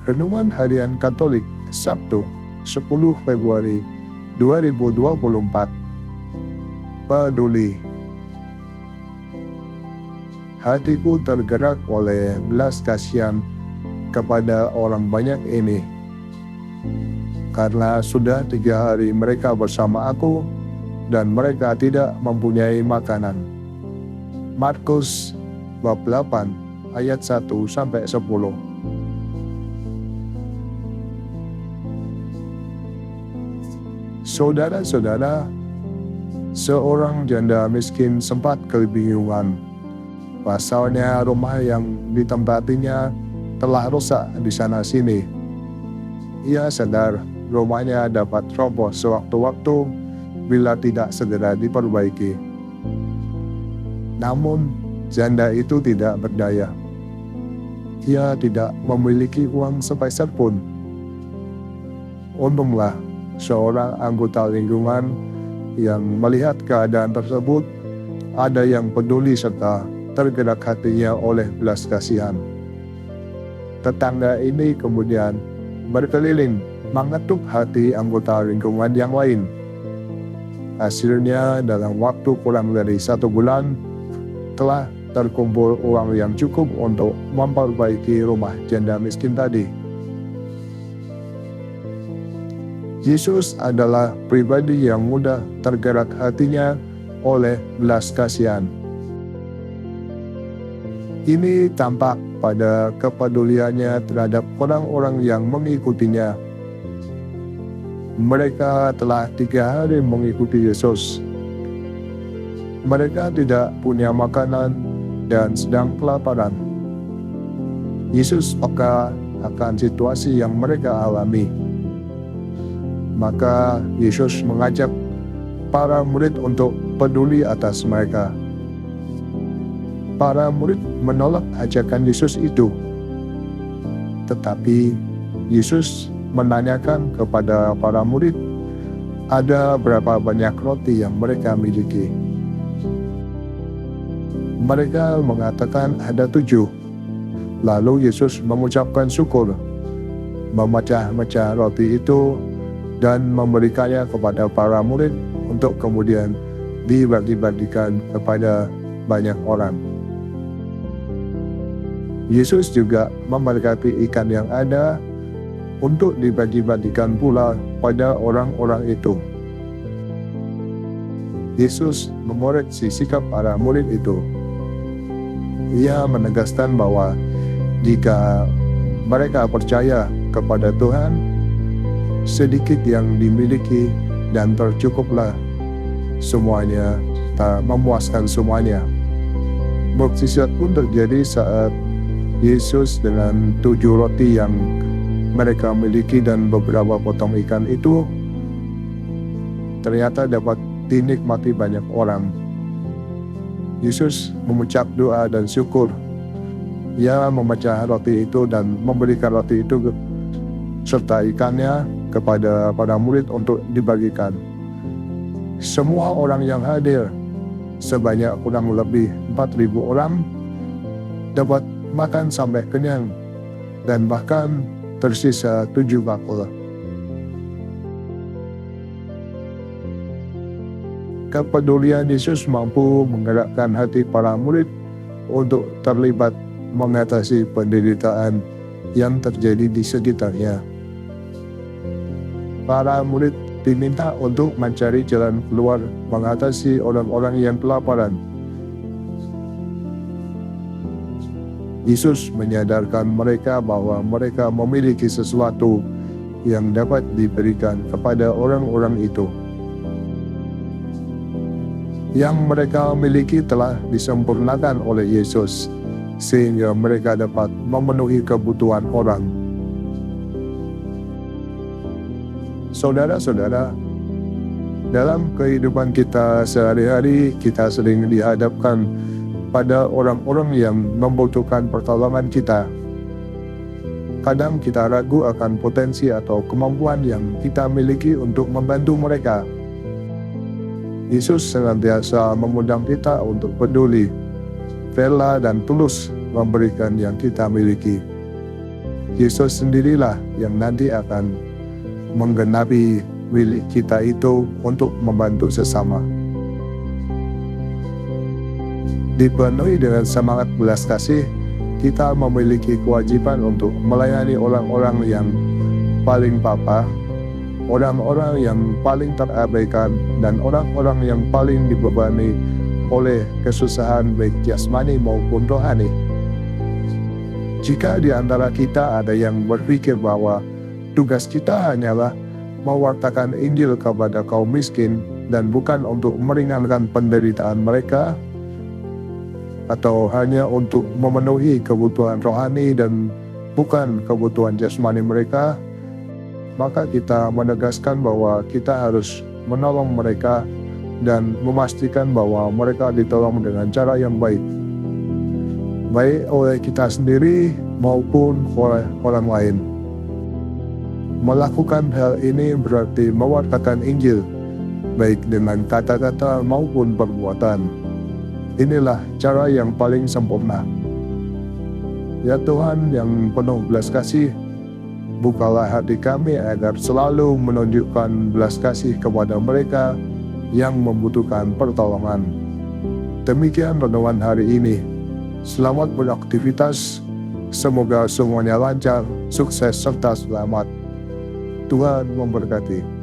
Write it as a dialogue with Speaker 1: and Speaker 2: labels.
Speaker 1: Renungan Harian Katolik, Sabtu, 10 Februari 2024. Peduli. Hatiku tergerak oleh belas kasihan kepada orang banyak ini, karena sudah 3 hari mereka bersama aku dan mereka tidak mempunyai makanan. Markus bab 8 ayat 1-10. Saudara-saudara, seorang janda miskin sempat kebingungan. Pasalnya rumah yang ditempatinya telah rusak di sana-sini. Ia sadar rumahnya dapat roboh sewaktu-waktu bila tidak segera diperbaiki. Namun, janda itu tidak berdaya. Ia tidak memiliki uang sepeser pun. Untunglah seorang anggota lingkungan yang melihat keadaan tersebut ada yang peduli serta tergerak hatinya oleh belas kasihan. Tetangga ini kemudian berkeliling mengetuk hati anggota lingkungan yang lain. Hasilnya dalam waktu kurang dari 1 bulan telah terkumpul uang yang cukup untuk memperbaiki rumah janda miskin tadi. Yesus adalah pribadi yang mudah tergerak hatinya oleh belas kasihan. Ini tampak pada kepeduliannya terhadap orang-orang yang mengikutinya. Mereka telah 3 hari mengikuti Yesus. Mereka tidak punya makanan dan sedang kelaparan. Yesus peka akan situasi yang mereka alami. Maka Yesus mengajak para murid untuk peduli atas mereka. Para murid menolak ajakan Yesus itu. Tetapi Yesus menanyakan kepada para murid, ada berapa banyak roti yang mereka miliki. Mereka mengatakan ada 7. Lalu Yesus mengucapkan syukur, memecah-mecah roti itu dan memberikannya kepada para murid untuk kemudian dibagi-bagikan kepada banyak orang. Yesus juga memberkati ikan yang ada untuk dibagi-bagikan pula pada orang-orang itu. Yesus mengoreksi sikap para murid itu. Ia menegaskan bahwa jika mereka percaya kepada Tuhan, sedikit yang dimiliki dan tercukuplah semuanya, tak memuaskan semuanya. Mukjizat pun terjadi saat Yesus dengan 7 roti yang mereka miliki dan beberapa potong ikan itu ternyata dapat dinikmati banyak orang. Yesus mengucap doa dan syukur. Ia memecah roti itu dan memberikan roti itu serta ikannya kepada para murid untuk dibagikan. Semua orang yang hadir, sebanyak kurang lebih 4.000 orang, dapat makan sampai kenyang dan bahkan tersisa 7 bakul. Kepedulian Yesus mampu menggerakkan hati para murid untuk terlibat mengatasi penderitaan yang terjadi di sekitarnya. Para murid diminta untuk mencari jalan keluar mengatasi orang-orang yang kelaparan. Yesus menyadarkan mereka bahwa mereka memiliki sesuatu yang dapat diberikan kepada orang-orang itu. Yang mereka miliki telah disempurnakan oleh Yesus, sehingga mereka dapat memenuhi kebutuhan orang. Saudara-saudara, dalam kehidupan kita sehari-hari, kita sering dihadapkan pada orang-orang yang membutuhkan pertolongan kita. Kadang kita ragu akan potensi atau kemampuan yang kita miliki untuk membantu mereka. Yesus senantiasa mengundang kita untuk peduli, rela dan tulus memberikan yang kita miliki. Yesus sendirilah yang nanti akan menggenapi milik kita itu untuk membantu sesama. Dipenuhi dengan semangat belas kasih, kita memiliki kewajiban untuk melayani orang-orang yang paling papa, orang-orang yang paling terabaikan, dan orang-orang yang paling dibebani oleh kesusahan baik jasmani maupun rohani. Jika di antara kita ada yang berpikir bahwa tugas kita hanyalah mewartakan Injil kepada kaum miskin dan bukan untuk meringankan penderitaan mereka, atau hanya untuk memenuhi kebutuhan rohani dan bukan kebutuhan jasmani mereka, maka kita menegaskan bahwa kita harus menolong mereka dan memastikan bahwa mereka ditolong dengan cara yang baik oleh kita sendiri maupun oleh orang lain. Melakukan hal ini berarti mewartakan Injil, baik dengan kata-kata maupun perbuatan. Inilah cara yang paling sempurna. Ya Tuhan yang penuh belas kasih, bukalah hati kami agar selalu menunjukkan belas kasih kepada mereka yang membutuhkan pertolongan. Demikian renungan hari ini. Selamat beraktivitas, semoga semuanya lancar, sukses serta selamat. Tuhan memberkati.